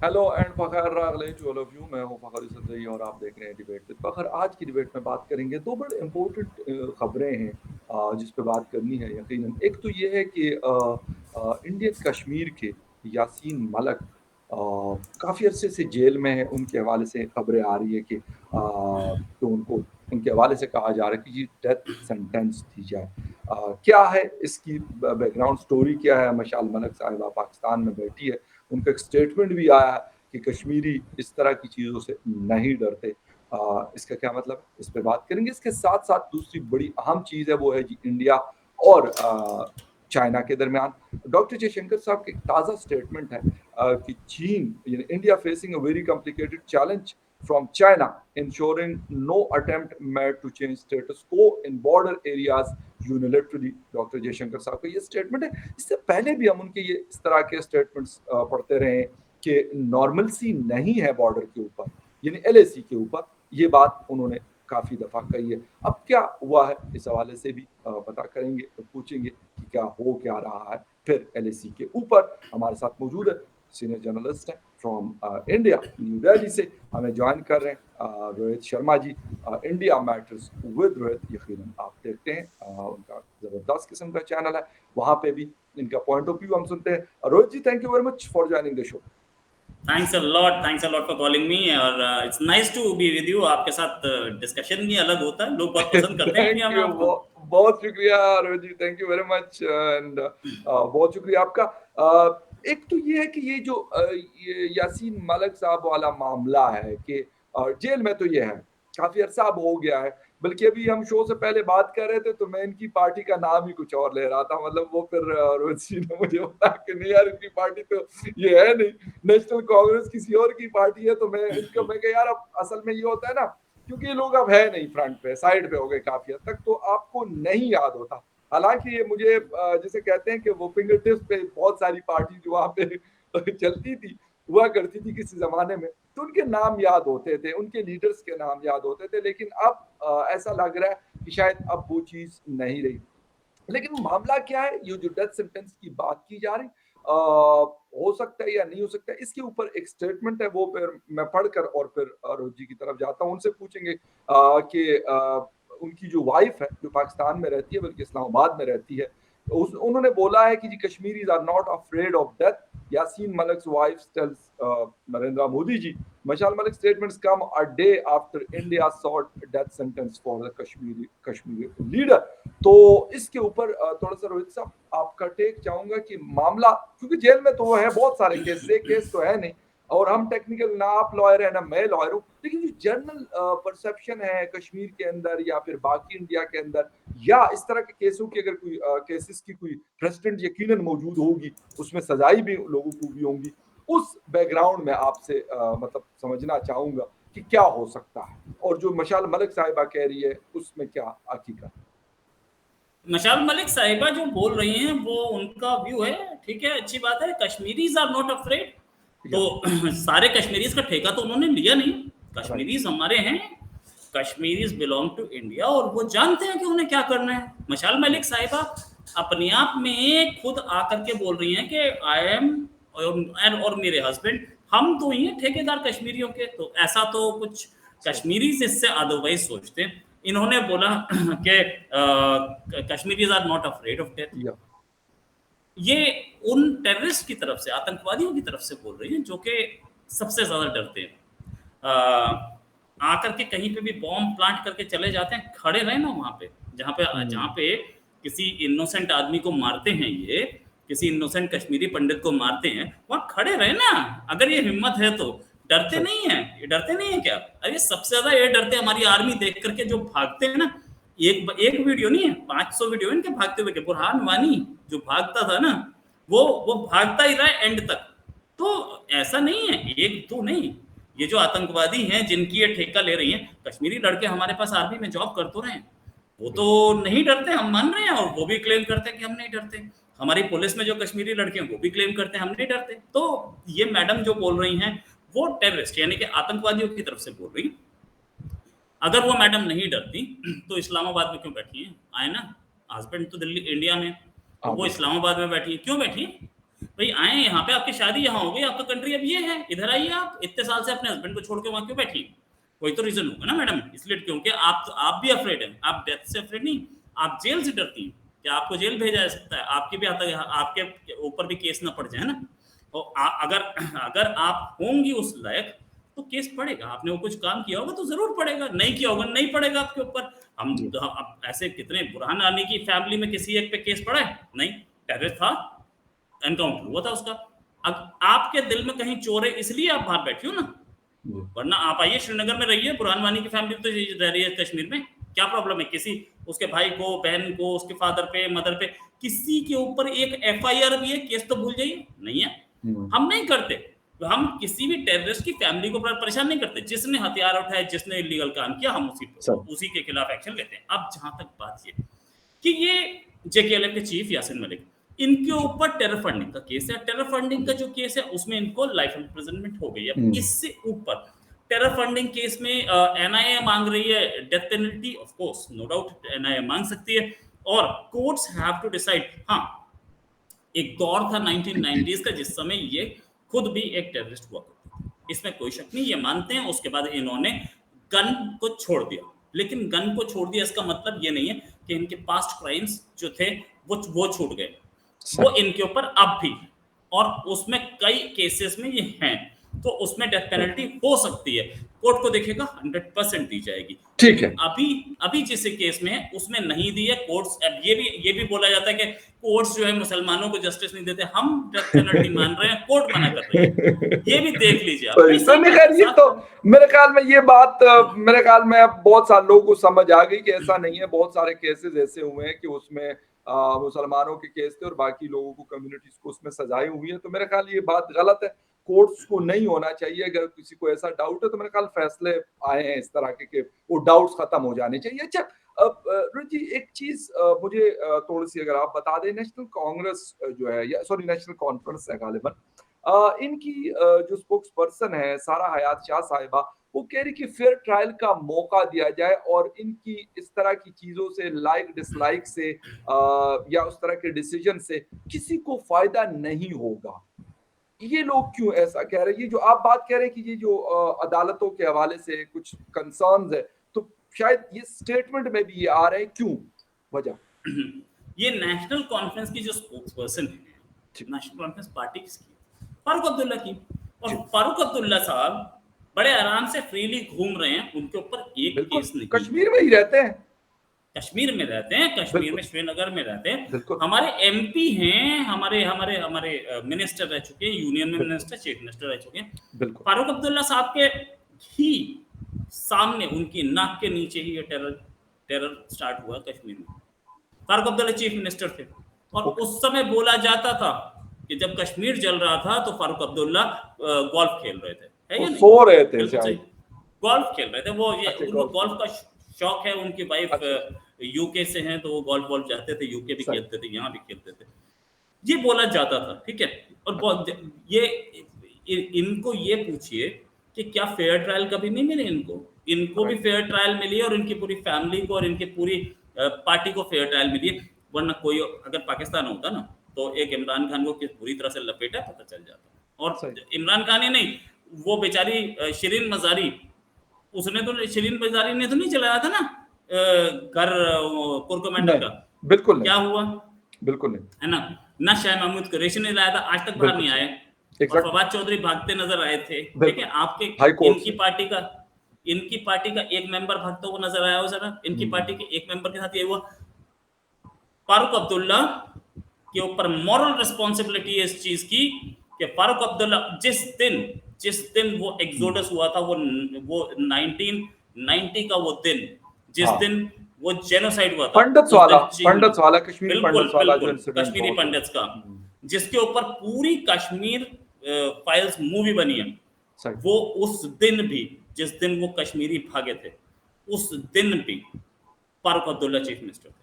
Hello and Fakhar रागले to all of you. मैं हूं फ़खर सदई और आप देख रहे हैं डिबेट विद फ़खर। आज की डिबेट में बात करेंगे दो बड़े इम्पोर्टेंट खबरें हैं जिस पे बात करनी है यकीनन। एक तो ये है कि इंडियन कश्मीर के यासीन मलिक काफ़ी अरसे से जेल में है। उनके हवाले से खबरें आ रही है कि उनको उनके हवाले से कहा जा रहा है कि जी डेथ सेंटेंस दी जाए। क्या है इसकी बैकग्राउंड स्टोरी, क्या है? मशाल मलिक साहिबा पाकिस्तान में बैठी है, उनका एक स्टेटमेंट भी आया है कि कश्मीरी इस तरह की चीज़ों से नहीं डरते। इसका क्या मतलब है? इस पे बात करेंगे। इसके साथ-साथ दूसरी बड़ी अहम चीज़ है वो है जी इंडिया और चाइना के दरमियान। डॉक्टर जयशंकर साहब की एक ताज़ा स्टेटमेंट है कि चीन यानी India facing a very complicated challenge from China ensuring no attempt made to change status quo in border areas unilaterally. Doctor Jaishankar साहब का ये स्टेटमेंट है। इससे पहले भी हम उनके ये इस तरह के स्टेटमेंट्स पढ़ते रहे हैं कि नॉर्मलसी नहीं है बॉर्डर के ऊपर, यानी एलएसी के ऊपर। ये बात उन्होंने काफी दफा कही है। अब क्या हुआ है इस हवाले से भी पता करेंगे, तो पूछेंगे कि क्या हो क्या रहा है फिर एलएसी के ऊपर। हमारे साथ मौजूद है सीनियर जर्नलिस्ट है फ्रॉम इंडिया, न्यू दिल्ली से हमें ज्वाइन कर रहे हैं Rohit Sharma ji. India matters with Rohit यकीनन आप देखते हैं, उनका जबरदस्त किस्म का चैनल है, वहां पे भी इनका पॉइंट ऑफ व्यू हम सुनते हैं। Rohit ji, thank you very much for joining the show. Thanks a lot for calling me और it's nice to be with you. आपके साथ डिस्कशन भी अलग होता है, लोग बहुत पसंद करते हैं थैंक इंडिया में यू, आपको। बहुत शुक्रिया Rohit ji, thank you very much and बहुत शुक्रिया आपका। एक तो ये है कि ये जो ये यासीन मलिक साहब वाला मामला है कि जेल में तो ये है, काफी अरसा अब हो गया है। बल्कि अभी हम शो से पहले बात कर रहे थे तो मैं इनकी पार्टी का नाम ही कुछ और ले रहा था, मतलब वो फिर रोहित जी ने मुझे बताया कि नहीं यार, इनकी पार्टी तो ये है नहीं, नेशनल कांग्रेस किसी और की पार्टी है। तो मैं कहा यार, अब असल में ये होता है ना, क्योंकि ये लोग अब है नहीं फ्रंट पे, साइड पे हो गए काफी हद तक, तो आपको नहीं याद होता। हालांकि ये मुझे जैसे कहते हैं कि वो फिंगर टिप्स पे बहुत सारी पार्टी जो वहां पे चलती थी, हुआ करती थी किसी जमाने में, तो उनके नाम याद होते थे, उनके लीडर्स के नाम याद होते थे। लेकिन अब ऐसा लग रहा है कि शायद अब वो चीज नहीं रही। लेकिन मामला क्या है, ये जो डेथ सेंटेंस की बात की जा रही, हो सकता है या नहीं हो सकता है, इसके ऊपर एक स्टेटमेंट है, वो फिर मैं पढ़कर और फिर रोहित जी की तरफ जाता हूँ, उनसे पूछेंगे कि उनकी जो वाइफ है जो पाकिस्तान में रहती है, बल्कि इस्लामाबाद में रहती है, उन्होंने बोला है कि जी Kashmiris are not afraid of death. Yasin Malik's wife tells Narendra Modi ji Mashal Malik statements come a day after India sought death sentence for the Kashmiri leader. तो इसके ऊपर थोड़ा सा रोहित साहब आपका टेक चाहूंगा कि मामला, क्योंकि जेल में तो वो है, बहुत सारे केस, एक केस तो है नहीं, और हम टेक्निकल ना आप लॉयर है ना मैं लॉयर हूँ, लेकिन जो जनरल परसेप्शन है कश्मीर के अंदर या फिर बाकी इंडिया के अंदर, या इस तरह के केसों की अगर कोई केसेस की कोई प्रेसिडेंट यकीनन मौजूद होगी, उसमें सजाई भी लोगों को भी होंगी, उस बैकग्राउंड में आपसे मतलब समझना चाहूंगा कि क्या हो सकता है, और जो मशाल मलिक साहिबा कह रही है उसमें क्या हकीकत। मशाल मलिक साहिबा जो बोल रही हैं वो उनका व्यू है, ठीक है, अच्छी बात है। कश्मीरीज आर नॉट अफ्रेड, तो या सारे कश्मीरीज का ठेका तो उन्होंने लिया नहीं। राइट। कश्मीरीज हमारे हैं, कश्मीरीज बिलोंग टू इंडिया और वो जानते हैं कि उन्हें क्या करना है। मशाल या मलिक साहिबा अपने आप में खुद आकर के बोल रही हैं कि आई एम और मेरे हस्बैंड, हम तो ही हैं ठेकेदार कश्मीरियों के। तो ऐसा तो कुछ सही। कश्मीरी इससे अदरवाइज सोचते हैं। इन्होंने बोला कि Kashmiris are not afraid of death. या ये उन टेररिस्ट की तरफ से, आतंकवादियों की तरफ से बोल रही हैं जो कि सबसे ज्यादा डरते हैं। आकर के कहीं पे भी बॉम्ब प्लांट करके चले जाते हैं, खड़े रहे ना वहां पे, जहां हम्म, पे किसी इनोसेंट आदमी को मारते हैं, ये किसी इनोसेंट कश्मीरी पंडित को मारते हैं, वहां खड़े रहे ना। अगर ये हिम्मत है तो डरते सही। नहीं है, ये डरते नहीं है क्या? अरे सबसे ज्यादा ये डरते हैं हमारी आर्मी देख करके, जो भागते हैं ना। एक एक वीडियो नहीं है, 500 वीडियो इनके भागते हुए के। बुरहान वानी जो भागता था ना, वो भागता ही रहा एंड तक। तो ऐसा नहीं है, एक दो नहीं, ये जो आतंकवादी हैं जिनकी ये ठेका ले रही हैं, कश्मीरी लड़के हमारे पास आर्मी में जॉब कर तो रहे हैं, वो तो बिल्कुल। नहीं डरते, हम मान रहे हैं। और वो भी क्लेम करते हैं कि हम नहीं डरते। हमारी पुलिस में जो कश्मीरी लड़के हैं वो भी क्लेम करते हैं हम नहीं डरते। तो ये मैडम जो बोल रही हैं वो टेररिस्ट यानी कि आतंकवादियों की तरफ से बोल रही हैं। अगर वो मैडम नहीं डरती तो इस्लामाबाद में क्यों बैठी हैं? आए ना, हस्बैंड तो दिल्ली इंडिया में, और हाँ वो बिल्कुल। इस्लामाबाद में बैठी है, क्यों बैठी है? भाई आए यहाँ पे, आपकी शादी यहाँ हो गई, आपका कंट्री अब ये है, इधर आइए, आप इतने साल से अपने हस्बैंड को छोड़ के वहां क्यों बैठी? कोई तो रीजन होगा ना मैडम, इसलिए क्योंकि आप भी अफ्रेड हैं, आप डेथ से अफ्रेड नहीं, आप जेल से डरती हैं कि आपको जेल भेजा जा सकता है, आपके भी आता आपके ऊपर भी केस ना पड़ जाए ना। और अगर अगर आप होंगी उस लायक तो केस पड़ेगा, आपने वो कुछ काम किया होगा तो जरूर पड़ेगा, नहीं किया होगा नहीं पड़ेगा आपके ऊपर। अब ऐसे कितने, बुरहान वानी की फैमिली में किसी एक पे केस पड़ा है? नहीं, टेररिस्ट था, एनकाउंटर हुआ था उसका। अब आपके दिल में कहीं चोर है इसलिए आप बाहर बैठी हो ना, वरना आप आइए श्रीनगर में रहिए, बुरहान वानी की फैमिली तो रह रही है कश्मीर में, क्या प्रॉब्लम है? किसी उसके भाई को, बहन को, उसके फादर पे, मदर पे किसी के ऊपर एक एफआईआर भी है, केस तो भूल जाइए, नहीं है। हम नहीं करते, हम किसी भी टेररिस्ट की फैमिली को परेशान नहीं करते, जिसने हथियार उठाए, जिसने इलीगल काम किया, हम उसी के खिलाफ एक्शन लेते हैं। अब जहां तक बात ये कि ये जेकेएलएफ के चीफ यासीन मलिक, इनके ऊपर टेरर फंडिंग का केस है, टेरर फंडिंग का जो केस है उसमें इनको लाइफ इम्प्रिजनमेंट हो गई है। इससे ऊपर टेरर फंडिंग केस में एनआईए मांग रही है death penalty, of course no doubt NIA मांग सकती है, और कोर्ट्स हैव टू डिसाइड। हाँ, एक दौर था 1990s का जिस समय ये खुद भी एक टेररिस्ट हुआ करते थे, इसमें कोई शक नहीं, ये मानते हैं। उसके बाद इन्होंने गन को छोड़ दिया, लेकिन गन को छोड़ दिया इसका मतलब ये नहीं है कि इनके पास्ट क्राइम्स जो थे वो छूट गए, वो इनके ऊपर अब भी, और उसमें कई केसेस में ये हैं, तो उसमें डेथ पेनल्टी हो सकती है, कोर्ट को देखेगा, 100% दी जाएगी। ठीक है। अभी जिस केस में है उसमें नहीं दी है कोर्ट्स। अब ये भी बोला जाता है कि कोर्ट्स जो है मुसलमानों को जस्टिस नहीं देते, हम डेथ पेनल्टी मान रहे हैं, कोर्ट मना कर रही है, ये भी देख लीजिए आप। ये तो मेरे ख्याल में ये बात मेरे ख्याल में अब बहुत सारे लोगों को समझ आ गई कि ऐसा नहीं है। बहुत सारे केसेस ऐसे हुए हैं कि उसमें मुसलमानों के केस थे और बाकी लोगों को, कम्युनिटीज को उसमें सजाएं हुई है। तो मेरे ख्याल ये बात गलत है, कोर्ट्स को नहीं होना चाहिए। अगर किसी को ऐसा डाउट है तो मेरे ख्याल फैसले आए हैं इस तरह के वो डाउट्स खत्म हो जाने चाहिए। अच्छा, अब रोहित जी एक चीज मुझे थोड़ी सी अगर आप बता दें, नेशनल कांग्रेस जो है, या सॉरी नेशनल कॉन्फ्रेंस है गालिबन, इनकी जो स्पोक्स पर्सन है सारा हयात शाह साहिबा, वो कह रही कि फेयर ट्रायल का मौका दिया जाए और इनकी इस तरह की चीजों से, लाइक डिसलाइक से या उस तरह के डिसीजन से किसी को फायदा नहीं होगा। ये लोग क्यों ऐसा कह रहे हैं? ये जो आप बात कह रहे हैं कि ये जो अदालतों के हवाले से कुछ कंसर्न्स है, तो शायद ये स्टेटमेंट में भी ये आ रहे हैं, क्यों वजह? ये नेशनल कॉन्फ्रेंस की जो स्पोक्स पर्सन है, नेशनल कॉन्फ्रेंस पार्टी किसकी? फारूक अब्दुल्ला की। और फारूक अब्दुल्ला साहब बड़े आराम से फ्रीली घूम रहे हैं, उनके ऊपर एक केस नहीं। कश्मीर में ही रहते हैं, कश्मीर में रहते हैं, कश्मीर में श्रीनगर में रहते हैं। हमारे एमपी हैं, हमारे हमारे हमारे मिनिस्टर रह चुके हैं, यूनियन में मिनिस्टर, चीफ मिनिस्टर रह चुके हैं। फारूक अब्दुल्ला साहब के ही सामने, उनकी नाक के नीचे ही ये टेरर स्टार्ट हुआ कश्मीर में। फारूक अब्दुल्ला चीफ मिनिस्टर थे और उस समय बोला जाता था कि जब कश्मीर जल रहा था तो फारूक अब्दुल्ला गोल्फ खेल रहे थे, है या नहीं? सो रहे थे, गोल्फ खेल रहे थे वो। उनको गोल्फ का शौक है, उनकी वाइफ यूके से हैं, तो वो गोल्फ जाते थे, यूके भी खेलते थे, यहाँ भी खेलते थे, ये बोला जाता था, ठीक है। और ये इनको ये पूछिए कि क्या फेयर ट्रायल कभी नहीं मिले इनको भी फेयर ट्रायल मिली और इनकी पूरी फैमिली को और इनकी पूरी पार्टी को फेयर ट्रायल मिली। वरना कोई अगर पाकिस्तान होता ना तो एक इमरान खान को किस पूरी तरह से लपेटा पता चल जाता। और इमरान खान ही नहीं, वो बेचारी शिरीन मजारी, उसने तो, शिरीन मजारी ने तो नहीं चलाया था ना घर कोर कमांडर का? बिल्कुल क्या हुआ? बिल्कुल नहीं, है ना शाह महमूद कुरैशी ने लाया था, आज तक बाहर नहीं आए। और फवाद चौधरी भागते नजर आए थे, ठीक है। आपके इनकी पार्टी का एक मेंबर भागता हुआ नजर आया हो जरा, इनकी पार्टी के एक मेंबर के साथ ये हुआ। फारूक अब्दुल्ला के ऊपर मॉरल रिस्पॉन्सिबिलिटी है इस चीज की कि फारूक अब्दुल्ला जिस दिन वो एक्सोडस हुआ था, वो 1990 का वो दिन, जिस दिन वो जेनोसाइड हुआ था, पंडित वाला कश्मीरी पंडित्स का, जिसके ऊपर पूरी कश्मीर फाइल्स मूवी बनी है, वो उस दिन भी, जिस दिन वो कश्मीरी भागे थे, उस दिन भी फारूक अब्दुल्ला चीफ मिनिस्टर थे।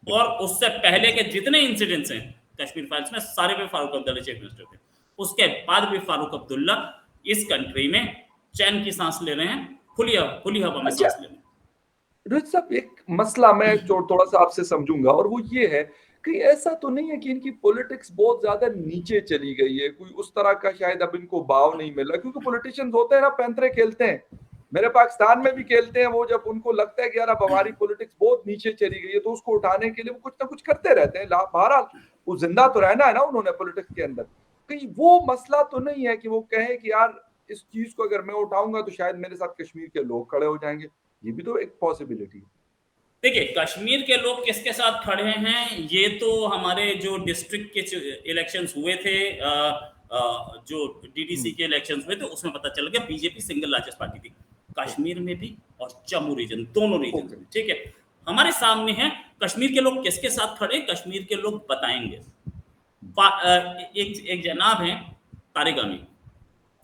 और उससे पहले के जितने इंसिडेंट्स हैं कश्मीर फाइल्स में, सारे पे फारूक अब्दुल्ला चीफ मिनिस्टर थे। उसके बाद भी फारूक अब्दुल्ला इस कंट्री में चैन की सांस ले रहे हैं, खुली हवा में सांस ले रहे हैं। रोहित साहब, एक मसला मैं थोड़ा सा आपसे समझूंगा, और वो ये है कहीं ऐसा तो नहीं है कि इनकी पॉलिटिक्स बहुत ज़्यादा नीचे चली गई है? कोई उस तरह का शायद अब इनको भाव नहीं मिल रहा, क्योंकि पॉलिटिशियंस होते हैं ना, पैंतरे खेलते हैं। मेरे पाकिस्तान में भी खेलते हैं वो, जब उनको लगता है कि यार अब हमारी पॉलिटिक्स बहुत नीचे चली गई है, तो उसको उठाने के लिए वो कुछ ना कुछ करते रहते हैं। बहरहाल वो ज़िंदा तो रहना है ना उन्होंने पॉलिटिक्स के अंदर। कहीं वो मसला तो नहीं है कि वो कहें कि यार इस चीज़ को अगर मैं उठाऊँगा तो शायद मेरे साथ कश्मीर के लोग खड़े हो जाएँगे। ये भी तो एक पॉसिबिलिटी है। देखिए, कश्मीर के लोग किसके साथ खड़े हैं, ये तो हमारे जो डिस्ट्रिक्ट के इलेक्शंस हुए थे, जो डीडीसी हुँ, के इलेक्शंस हुए थे, उसमें पता चल गया बीजेपी सिंगल लार्जेस्ट पार्टी थी, ओके, कश्मीर में भी और जम्मू रीजन, दोनों रीजन ओके। में, ठीक है। हमारे सामने है कश्मीर के लोग किसके साथ खड़े, कश्मीर के लोग बताएंगे। एक एक जनाब हैं तारिक अमीन,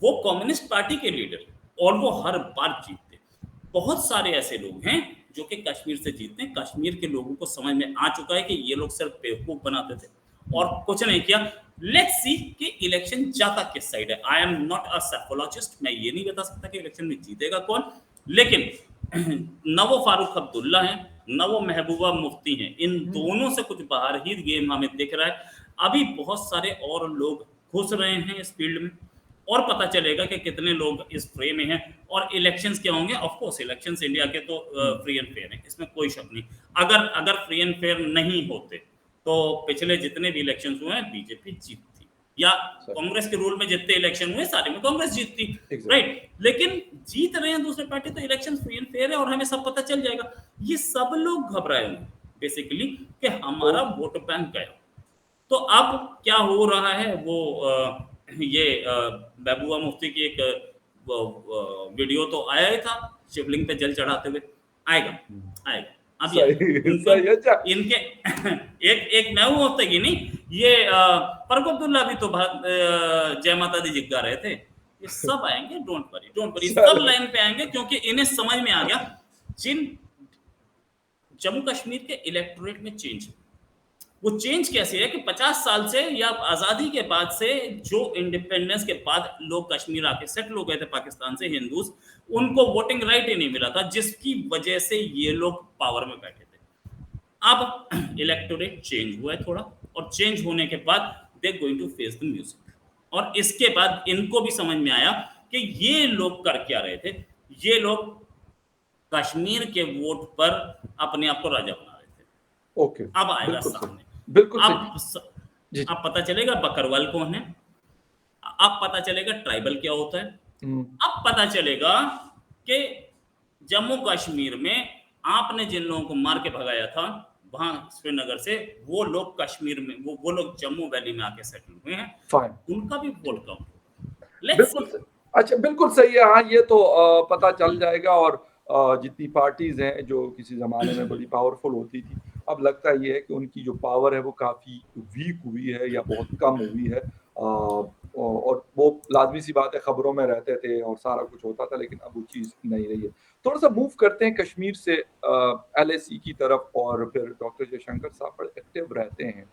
वो कम्युनिस्ट पार्टी के लीडर, और वो हर बार जीतते। बहुत सारे ऐसे लोग हैं जो कि कश्मीर से जीतते हैं। कश्मीर के लोगों को समझ में आ चुका है कि ये लोग सिर्फ बेवकूफ बनाते थे और हुँ, कुछ नहीं किया। लेट्स सी कि इलेक्शन जाता किस साइड है। I am not a psychologist, मैं ये नहीं बता सकता कि इलेक्शन में जीतेगा कौन, लेकिन न वो फारूक अब्दुल्ला है, न वो महबूबा मुफ्ती हैं, इन हुँ, दोनों से कुछ बाहर ही गेम हमें दिख रहा है। अभी बहुत सारे और लोग घुस रहे हैं इस फील्ड में, और पता चलेगा कि कितने लोग इस फ्रे में हैं और इलेक्शंस क्या होंगे। ऑफ कोर्स इलेक्शंस इंडिया के तो हुँ, फ्री एंड फेयर हैं, इसमें कोई शक नहीं। अगर अगर फ्री एंड फेयर नहीं होते तो पिछले जितने भी इलेक्शंस हुए हैं बीजेपी जीतती, या सही, कांग्रेस के रूल में जितने इलेक्शन हुए सारे में कांग्रेस जीतती, एग्ज़ैक्टली, राइट। लेकिन जीत रहे हैं दूसरे पार्टी, तो इलेक्शन फ्री एंड फेयर है और हमें सब पता चल जाएगा। ये सब लोग घबराए हुए हैं बेसिकली कि हमारा ओके, वोट बैंक गया। तो अब क्या हो रहा है, वो ये महबूबा मुफ्ती की एक वीडियो तो आया ही था शिवलिंग पे जल चढ़ाते हुए। आएगा, हुँ, आएगा, अभी आएगा। सही उनको सही, अच्छा। इनके एक एक महबूबा मुफ्ती की नहीं, ये फारूक अब्दुल्ला भी तो जय माता दी जिग्गा रहे थे। ये सब आएंगे, डोंट वरी, डोंट वरी, सब चलो, लाइन पे आएंगे, क्योंकि इन्हें समझ में आ गया जिन जम्मू कश्मीर के इलेक्टोरेट में चेंज, वो चेंज कैसे है कि 50 साल से या आज़ादी के बाद से, जो इंडिपेंडेंस के बाद लोग कश्मीर आके सेटल हो गए थे पाकिस्तान से, हिंदूज, हुँ, उनको वोटिंग राइट ही नहीं मिला था, जिसकी वजह से ये लोग पावर में बैठे थे। अब इलेक्टोरेट चेंज हुआ है थोड़ा, और चेंज होने के बाद they going to face the music, और इसके बाद इनको भी समझ में आया कि ये लोग कर क्या रहे थे। ये लोग कश्मीर के वोट पर अपने आप को राजा बना रहे थे। ओके, अब आएगा बिल्कुल सही, सामने। बिल्कुल सही। अब स, जी, जी। अब पता चलेगा बकरवाल कौन है, अब पता चलेगा ट्राइबल क्या होता है, हुँ, अब पता चलेगा कि जम्मू कश्मीर में आपने जिन लोगों को मार के भगाया था वहां श्रीनगर से, वो लोग कश्मीर में, वो लोग जम्मू वैली में आके सेटल हुए हैं, फाइन, उनका भी जी। वोट काउंट होगा। लेट्स बिल्कुल सी। स अच्छा, बिल्कुल सही है। हाँ, ये तो पता चल जाएगा। और जितनी पार्टीज़ हैं जो किसी ज़माने में बड़ी पावरफुल होती थी, अब लगता ये है कि उनकी जो पावर है वो काफ़ी वीक हुई है या बहुत कम हुई है। और वो लाज़मी-सी बात है, खबरों में रहते थे और सारा कुछ होता था, लेकिन अब वो चीज़ नहीं रही है। थोड़ा-सा मूव करते हैं कश्मीर से एलएसी की तरफ, और फिर डॉक्टर जयशंकर साहब बड़े एक्टिव रहते हैं।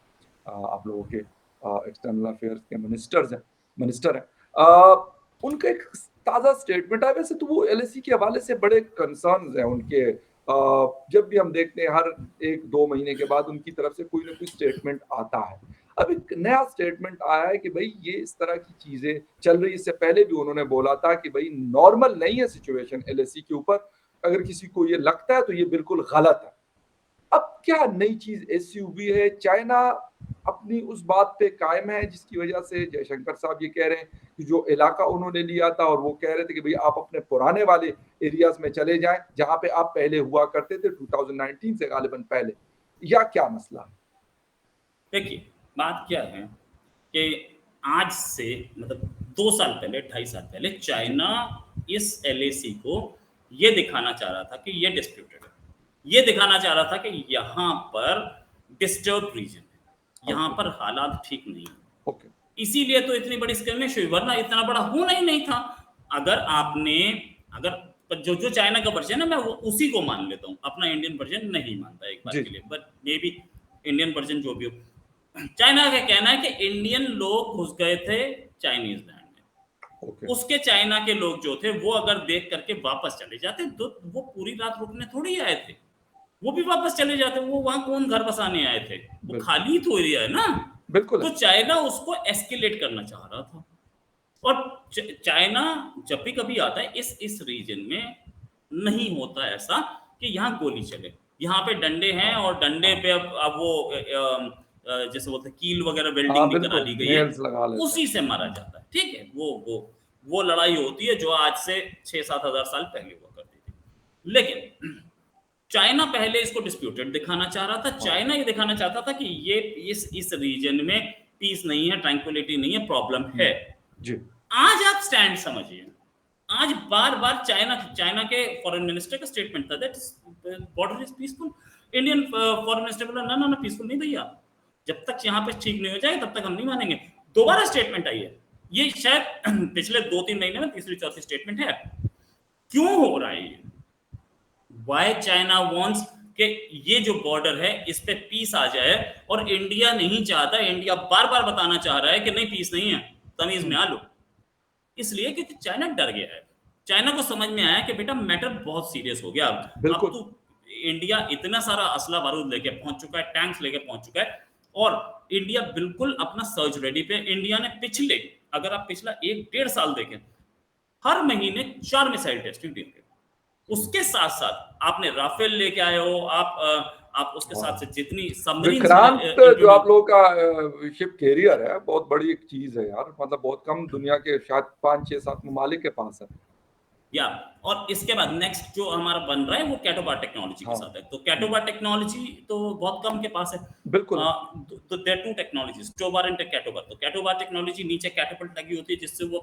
आप लोगों के एक्सटर्नल अफेयर्स के मिनिस्टर हैं। उनका एक ताज़ा स्टेटमेंट आया। वैसे तो वो एलएसी के हवाले से बड़े कंसर्न्स हैं उनके। जब भी हम देखते हैं हर 1-2 महीने के बाद उनकी तरफ से कोई ना कोई स्टेटमेंट आता है। अब एक नया स्टेटमेंट आया है कि भई ये इस तरह की चीज़ें चल रही हैं। इससे पहले भी उन्होंने बोला था कि भई नॉर्मल नहीं है सिचुएशन एलएसी के ऊपर। अगर किसी को ये लगता है तो ये बिल्कुल गलत है। अब क्या नई चीज़ ऐसी हुई है? चाइना अपनी उस बात पे कायम है जिसकी वजह से जयशंकर साहब ये कह रहे हैं कि जो इलाका उन्होंने लिया था और वो कह रहे थे कि भई आप अपने पुराने वाले एरियाज़ में चले जाएँ, जहाँ पे आप पहले हुआ करते थे 2019 से गालिबन पहले, या क्या मसला है? देखिए, बात क्या है कि आज से मतलब 2 साल पहले, 2.5 साल पहले जी, चाइना इस एलएसी को ये दिखाना चाह रहा था कि ये डिस्प्यूटेड है। ये दिखाना चाह रहा था कि यहाँ पर डिस्टर्ब रीजन है, यहाँ ओके, पर हालात ठीक नहीं है। ओके, इसीलिए तो इतनी बड़ी स्कैमिश हुई, वरना इतना बड़ा होना ही नहीं था। अगर आपने, अगर जो जो चाइना का वर्जन है मैं वो उसी को मान लेता हूँ, अपना इंडियन वर्जन नहीं मानता एक बार जी, के लिए, but may be Indian version जो भी हो। चाइना का कहना है कि इंडियन लोग घुस गए थे चाइनीज लैंड में, ओके, उसके चाइना के लोग जो थे वो अगर देख करके वापस चले जाते तो वो पूरी रात रुकने थोड़ी आए थे। वो भी वापस चले जाते। वो वहां कौन घर बसाने आए थे, वो बिल्कुल खाली तो एरिया है ना। बिल्कुल तो है। चाइना उसको एस्केलेट करना चाह रहा था। और चाइना जब भी कभी आता है इस रीजन में, नहीं होता ऐसा कि यहाँ गोली चले। यहाँ पे डंडे हैं, हाँ और डंडे हाँ पे अब वो जैसे बोलते हैं कील वगैरह हाँ वेल्डिंग भी करा बिल्कुल, ली गई है, नेल्स लगा लेते हैं। उसी से मारा जाता है। ठीक है, वो लड़ाई होती है जो आज से 6-7 हजार साल पहले हुआ करती थी। लेकिन चाइना पहले इसको डिस्प्यूटेड दिखाना चाह रहा था। हाँ चाइना ये दिखाना चाहता था कि ये इस रीजन में पीस नहीं है, ट्रैंक्विलिटी नहीं है, प्रॉब्लम है। जी आज आप स्टैंड समझिए। आज बार बार चाइना चाइना के फॉरेन मिनिस्टर का स्टेटमेंट था that border is peaceful. Indian foreign minister बोला ना ना ना, पीसफुल नहीं भैया, जब तक यहाँ पे ठीक नहीं हो जाए तब तक हम नहीं मानेंगे। दोबारा स्टेटमेंट आई है। ये शायद पिछले 2-3 महीने में तीसरी चौथी स्टेटमेंट है। क्यों हो रहा है ये? वाई चाइना वॉन्ट्स कि ये जो बॉर्डर है इस पे पीस आ जाए, और इंडिया नहीं चाहता। इंडिया बार बार बताना चाह रहा है कि नहीं, पीस नहीं है, तमीज में आ लो। इसलिए क्योंकि चाइना डर गया है। चाइना को समझ में आया कि बेटा मैटर बहुत सीरियस हो गया। अब बिल्कुल। तो इंडिया इतना सारा असला बारूद लेके पहुंच चुका है, टैंक्स लेके पहुंच चुका है, और इंडिया बिल्कुल अपना सर्च रेडी पे। इंडिया ने पिछले, अगर आप पिछला 1-1.5 साल देखें, हर महीने 4 मिसाइल टेस्टिंग टीम के। उसके साथ साथ आपने राफेल लेके आए हो, आप उसके साथ हाँ से जितनी सबमरीन विक्रांत जो इंट्रोड्यूस। आप लोगों का शिप कैरियर है, बहुत बड़ी एक चीज है यार। मतलब बहुत कम दुनिया के शायद 5-6-7 ममालिक के पास है। या और इसके बाद नेक्स्ट जो हमारा बन रहा है वो कैटोबार टेक्नोलॉजी के हाँ साथ है। तो कैटोबार टेक्नोलॉजी तो बहुत कम के पास है। बिल्कुल है। तो देयर टू टेक्नोलॉजीज, टोबार एंड कैटोबार। तो कैटोबार टेक्नोलॉजी नीचे कैटapult लगी होती है जिससे वो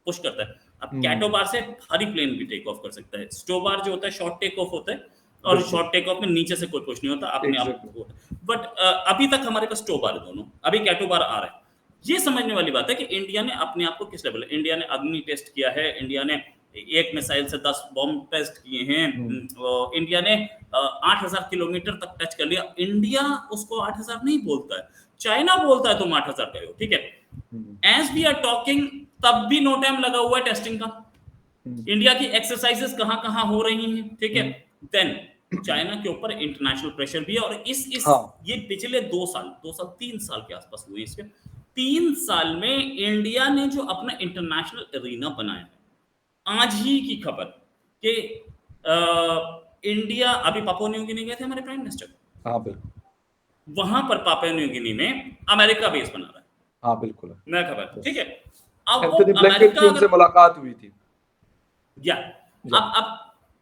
पुश करता है। अब हम्म, कैटोबार से भारी प्लेन भी टेक ऑफ कर सकता है। स्टोबार जो होता है शॉर्ट टेक ऑफ होता है, और बिल्कुल शॉर्ट टेक ऑफ में नीचे से कोई पुश नहीं होता, अपने एग्जैक्टली। आप। बट अभी तक हमारे पास टोबार है दोनों, अभी कैटोबार आ रहा है। ये समझने वाली बात है कि इंडिया ने अपने आप को किस लेवल, इंडिया ने अग्नि टेस्ट किया है, इंडिया ने एक मिसाइल से 10 बॉम्ब टेस्ट किए हैं। इंडिया ने 8,000 किलोमीटर तक टच कर लिया। इंडिया उसको 8,000 नहीं बोलता है, चाइना बोलता है तुम 8,000 गए हो। ठीक है, हम्म, एज वी आर टॉकिंग तब भी नो टाइम लगा हुआ है टेस्टिंग का। हम्म, इंडिया की एक्सरसाइजेस कहां कहां हो रही हैं। ठीक है, हम्म, देन चाइना के ऊपर इंटरनेशनल प्रेशर भी है। और इस हाँ ये पिछले 2 साल 3 साल के आसपास हुए इसके। 3 साल में इंडिया ने जो अपना इंटरनेशनल एरिना बनाया है, आज ही की खबर कि इंडिया अभी पापुआ न्यू गिनी गए थे हमारे प्राइम मिनिस्टर, हाँ बिल्कुल। वहां पर पापुआ न्यू गिनी में अमेरिका बेस बना रहा है। हाँ बिल्कुल है। नया खबर, ठीक यस, है। अब वो एंथनी ब्लिंकन की अमेरिका उनसे अगर, मुलाकात हुई थी। या या अब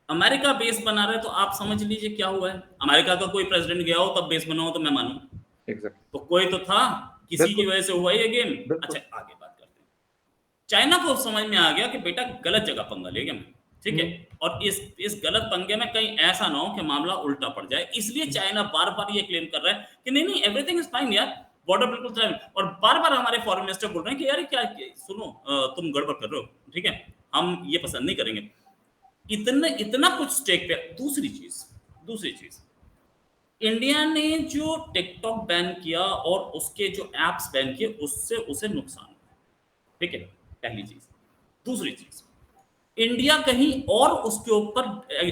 अमेरिका बेस बना रहा है, तो आप समझ लीजिए क्या हुआ है। अमेरिका का कोई प्रेसिडेंट गया हो तब बेस बना हो तो मैं मानूं, एग्जैक्टली। तो कोई तो था, किसी की बिल्कुल वजह से हुआ ये गेम। अच्छा, बिल्कुल। आगे बात करते हैं। चाइना को समझ में आ गया कि बेटा गलत जगह पंगा ले गया मैं। ठीक है, हम्म, और इस गलत पंगे में कहीं ऐसा ना हो कि मामला उल्टा पड़ जाए, इसलिए चाइना बार बार ये क्लेम कर रहा है कि नहीं नहीं एवरीथिंग इज फाइन यार, बॉर्डर बिल्कुल साइन। और बार बार हमारे फॉरेन मिनिस्टर बोल रहे हैं कि यार सुनो, तुम गड़बड़ कर रहे हो। ठीक है, हम ये पसंद नहीं करेंगे। इतना इतना कुछ स्टेक पे। दूसरी चीज, इंडिया ने जो टिकटॉक बैन किया और उसके जो एप्स बैन किए, उससे उसे नुकसान हुआ। ठीक है, पहली चीज। दूसरी चीज, इंडिया कहीं और उसके ऊपर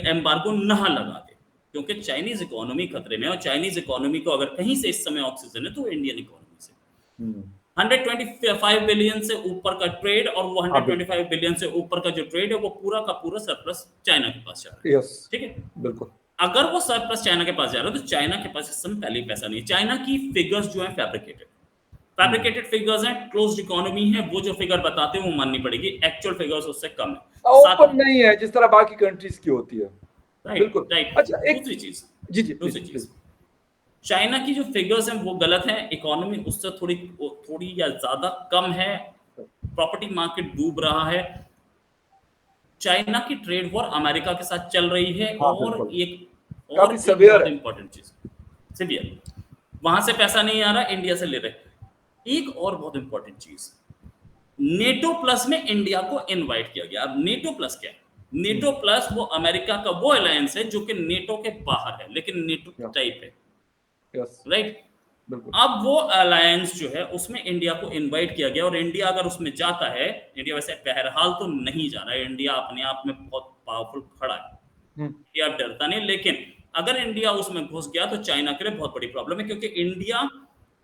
एम्बार्गो ना लगा दे, क्योंकि चाइनीज इकोनॉमी खतरे में है। और चाइनीज इकोनॉमी को अगर कहीं से इस समय ऑक्सीजन है तो इंडियन इकोनॉमी से। हम्म, 125 बिलियन से ऊपर का ट्रेड, और वो हाँ बिल्कुल। 125 बिलियन से ऊपर का जो ट्रेड है वो पूरा का पूरा सरप्लस चाइना के पास जा रहा है। यस ठीक है, बिल्कुल। अगर वो सरप्लस चाइना के पास जा रहा है तो चाइना के पास इस समय पहले ही पैसा नहीं है। चाइना की फिगर्स जो है फैब्रिकेटेड फिगर्स हैं, क्लोज्ड इकोनॉमी है। वो जो फिगर बताते हैं वो माननी पड़ेगी, एक्चुअल फिगर्स उससे कम है। साथ ओपन नहीं है जिस तरह बाकी कंट्रीज की होती है। राइट बिल्कुल। राइट। अच्छा एक, दूसरी चीज जी जी दूसरी प्लीज चीज प्लीज। चाइना की जो फिगर्स हैं वो गलत हैं। इकोनॉमी उससे थोड़ी थोड़ी या ज्यादा कम है। प्रॉपर्टी मार्केट डूब रहा है। चाइना की ट्रेड वॉर अमेरिका के साथ चल रही है। हाँ और बिल्कुल, काफी एक सवेयर बहुत है। इंपॉर्टेंट चीज, सिवियर, वहां से पैसा नहीं आ रहा, इंडिया से ले रहे। एक और बहुत इंपॉर्टेंट चीज, नेटो प्लस में इंडिया को इनवाइट किया गया। अब नेटो प्लस क्या है? नेटो प्लस वो अमेरिका का वो अलायंस है जो कि नेटो के बाहर है लेकिन नेटो टाइप है। यस राइट, बिल्कुल। अब वो अलायंस जो है उसमें इंडिया को इनवाइट किया गया, और इंडिया अगर उसमें जाता है, इंडिया वैसे बहरहाल तो नहीं जा रहा है, इंडिया अपने आप में बहुत पावरफुल खड़ा है, हम्म, इंडिया डरता नहीं, लेकिन अगर इंडिया उसमें घुस गया तो चाइना के लिए बहुत बड़ी प्रॉब्लम है, क्योंकि इंडिया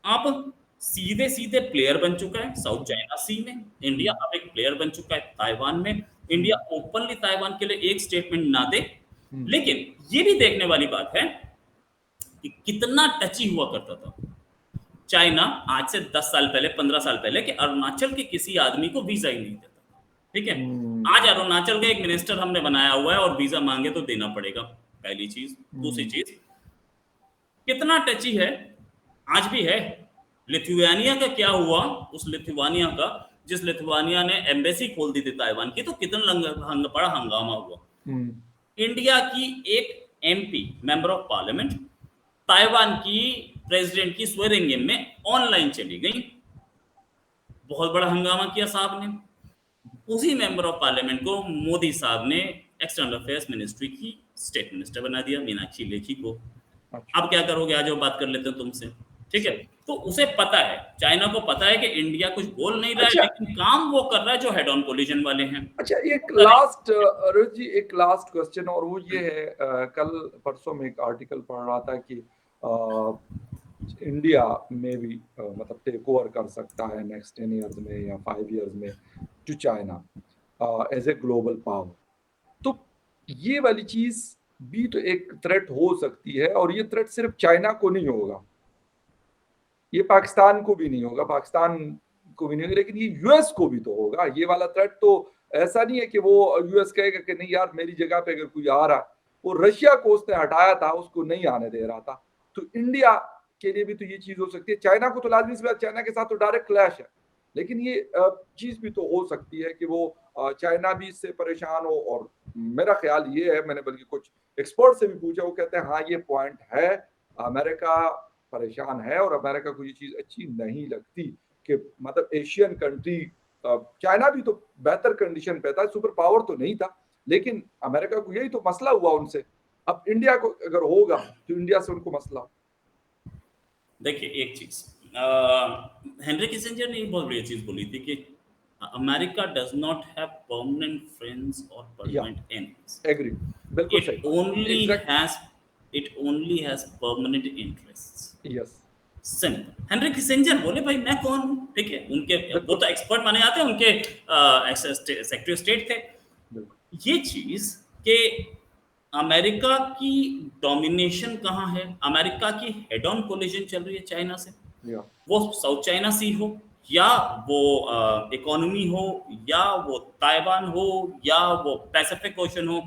अब सीधे सीधे प्लेयर बन चुका है साउथ चाइना सी में। इंडिया अब एक प्लेयर बन चुका है ताइवान में। इंडिया ओपनली ताइवान के लिए एक स्टेटमेंट ना दे, लेकिन ये भी देखने वाली बात है कि कितना टची हुआ करता था चाइना आज से 10 साल पहले, 15 साल पहले, कि अरुणाचल के किसी आदमी को वीजा ही नहीं देता। ठीक है, आज अरुणाचल का एक मिनिस्टर हमने बनाया हुआ है और वीजा मांगे तो देना पड़ेगा, पहली चीज। दूसरी चीज, कितना टची है, आज भी है। लिथुआनिया का क्या हुआ, उस लिथुआनिया का, जिस लिथुआनिया ने एम्बेसी खोल दी थी ताइवान की, तो कितना बड़ा हंगामा हुआ। इंडिया की एक MP, member of parliament, Taiwan की प्रेसिडेंट की स्वेरिंग इन में ऑनलाइन चली गई, बहुत बड़ा हंगामा किया साहब ने। उसी मेंबर ऑफ पार्लियामेंट को मोदी साहब ने एक्सटर्नल अफेयर्स मिनिस्ट्री की स्टेट मिनिस्टर बना दिया, मीनाक्षी लेखी को। अब क्या करोगे, आज वो बात कर लेते हो तुमसे, ठीक है। तो उसे पता है, चाइना को पता है कि इंडिया कुछ बोल नहीं रहा है, लेकिन काम वो कर रहा है जो हेड ऑन कोलिजन वाले हैं। अच्छा, एक लास्ट रोहित जी, एक लास्ट क्वेश्चन, और वो ये है, कल परसों में एक आर्टिकल पढ़ रहा था कि इंडिया में भी मतलब टेक ओवर कर सकता है नेक्स्ट 10 इयर्स में या 5 इयर्स में to China as a global power. तो ये वाली चीज भी तो एक थ्रेट हो सकती है, और ये थ्रेट सिर्फ चाइना को नहीं होगा, ये पाकिस्तान को भी नहीं होगा, पाकिस्तान को भी नहीं होगा, लेकिन ये यूएस को भी तो होगा। ये वाला थ्रेट तो ऐसा नहीं है कि वो यूएस कहेगा कि नहीं यार मेरी जगह पे अगर कोई आ रहा है, वो रशिया को उसने हटाया था, उसको नहीं आने दे रहा था। तो इंडिया के लिए भी तो ये चीज हो सकती है। चाइना को तो लाजमी सी बात, चाइना के साथ तो डायरेक्ट क्लैश है, लेकिन ये चीज भी तो हो सकती है कि वो चाइना भी इससे परेशान हो। और मेरा ख्याल ये है, मैंने बल्कि कुछ एक्सपर्ट से भी पूछा, वो कहते हैं हाँ ये पॉइंट है, अमेरिका परेशान है और अमेरिका को ये चीज अच्छी नहीं लगती कि मतलब एशियन कंट्री, चाइना भी तो बेहतर कंडीशन पे था, सुपर पावर तो नहीं था, लेकिन अमेरिका को यही तो मसला हुआ उनसे। अब इंडिया को अगर होगा तो इंडिया से उनको मसला। देखिए एक चीज, हेनरी किसिंजर ने बहुत बड़ी चीज बोली थी कि America does not have permanent friends और परमानेंट एनिमीज। एग्री, बिल्कुल सही। It only has permanent interests. Yes. Simple. Henry Kissinger बोले भाई मैं कौन हूँ, ठीक है, उनके वो तो एक्सपर्ट माने जाते हैं, उनके सेक्रेटरी ऑफ स्टेट थे। ये चीज के अमेरिका की डोमिनेशन कहाँ है, अमेरिका की हेड ऑन कोलिजन चल रही है चाइना से, वो साउथ चाइना सी हो, या वो इकोनॉमी हो, या वो ताइवान हो, या वो पैसिफिक ओशन हो,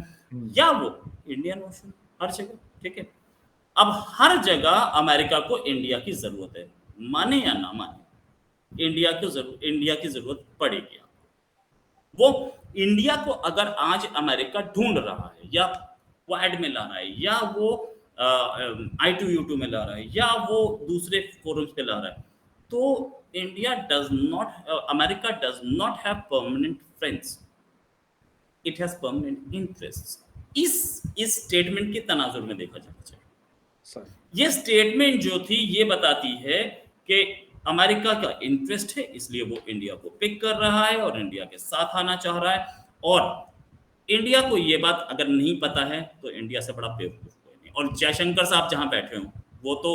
या वो इंडियन ओशन, हर जगह, ठीक है। अब हर जगह अमेरिका को इंडिया की जरूरत है, माने या ना माने, इंडिया की जरूरत पड़ेगी। वो इंडिया को अगर आज अमेरिका ढूंढ रहा है, या क्वाड में ला रहा है, या वो I2U2 में ला रहा है, या वो दूसरे फोरम्स पे ला रहा है, तो India America does not have permanent friends, it has permanent interests. इस स्टेटमेंट के तनाजुर में देखा जाना चाहिए। ये स्टेटमेंट जो थी ये बताती है कि अमेरिका का इंटरेस्ट है, इसलिए वो इंडिया को पिक कर रहा है और इंडिया के साथ आना चाह रहा है। और इंडिया को ये बात अगर नहीं पता है तो इंडिया से बड़ा बेवकूफ कोई नहीं। और जयशंकर साहब जहां बैठे हो, वो तो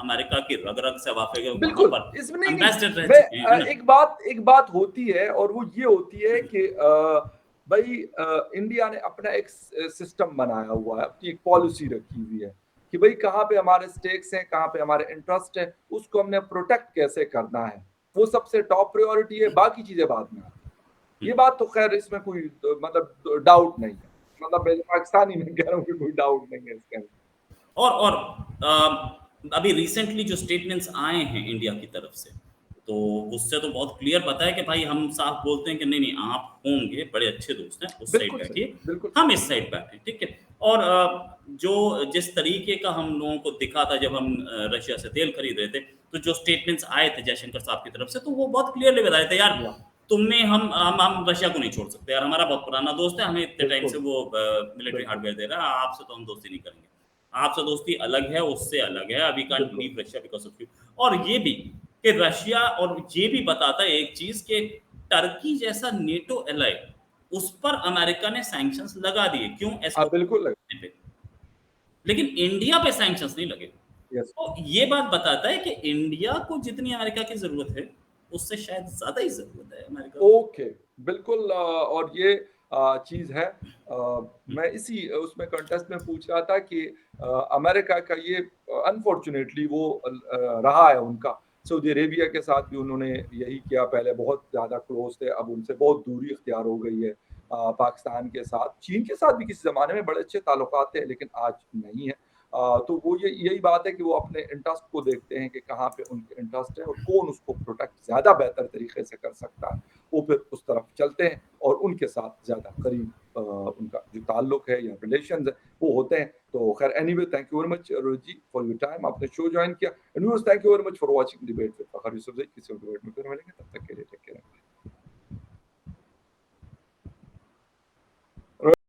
अमेरिका की रग रग से वाफे बिल्कुल, इसमें नहीं, एक बात होती है, और वो ये होती है कि भाई इंडिया ने अपना एक सिस्टम बनाया हुआ है, अपनी एक पॉलिसी रखी हुई है कि भाई कहाँ पे हमारे स्टेक्स हैं, कहाँ पे हमारे इंटरेस्ट है, उसको हमने प्रोटेक्ट कैसे करना है, वो सबसे टॉप प्रायोरिटी है, बाकी चीजें बाद में आती है। ये बात तो खैर इसमें कोई मतलब डाउट नहीं है, मतलब पाकिस्तानी में कह रहा हूँ कि कोई डाउट नहीं है इसके अंदर। और अभी रिसेंटली जो स्टेटमेंट्स आए हैं इंडिया की तरफ से, तो उससे तो बहुत क्लियर पता है कि भाई हम साफ बोलते हैं कि नहीं आप होंगे बड़े अच्छे दोस्त हैं, उस साइड बैठिए, हम इस साइड बैठे, ठीक है। और जो जिस तरीके का हम लोगों को दिखा था जब हम रशिया से तेल खरीद रहे थे, तो जो स्टेटमेंट्स आए थे जयशंकर साहब की तरफ से, तो वो बहुत क्लियरली बताए थे यार तुमने हम रशिया को नहीं छोड़ सकते यार, हमारा बहुत पुराना दोस्त है, हमें इतने टाइम से वो मिलिट्री हार्डवेयर दे रहा है, आपसे तो हम दोस्ती नहीं करेंगे, आपसे दोस्ती अलग है, उससे अलग है, अभी can't leave Russia because of you. और ये भी कि रशिया, और ये भी बताता है एक चीज कि टर्की जैसा नेटो एलाई, उस पर अमेरिका ने सैंक्शंस लगा दिए, क्यों? बिल्कुल लगा। लेकिन इंडिया पे सैंक्शंस नहीं लगे। यस। तो ये बात बताता है कि इंडिया को जितनी अमेरिका की जरूरत है उससे शायद ज्यादा ही जरूरत है अमेरिका को। ओके, बिल्कुल। और ये चीज़ है। मैं इसी उसमें कॉन्टेस्ट में पूछ रहा था कि अमेरिका का ये अनफॉर्च्यूनेटली वो रहा है उनका। सऊदी अरेबिया के साथ भी उन्होंने यही किया, पहले बहुत ज़्यादा क्लोज़ थे, अब उनसे बहुत दूरी इख्तियार हो गई है। पाकिस्तान के साथ, चीन के साथ भी किसी ज़माने में बड़े अच्छे ताल्लुकात थे, लेकिन आज नहीं है। तो वो यही बात है कि वो अपने इंटरेस्ट को देखते हैं कि कहाँ पे उनके इंटरेस्ट है और कौन उसको प्रोटेक्ट ज़्यादा बेहतर तरीके से कर सकता है। वो फिर उस तरफ चलते हैं और उनके साथ ज़्यादा करीब उनका जो ताल्लुक है या रिलेशंस है वो होते हैं। तो खैर anyway, thank you very much Rohit ji for your time, आपने शो ज्वाइन किया। And viewers, thank you very much for watching debate with Fakhar Yousafzai. किसी और डिबेट में फिर मिलेंगे, तब तक के लिए टेक केयर।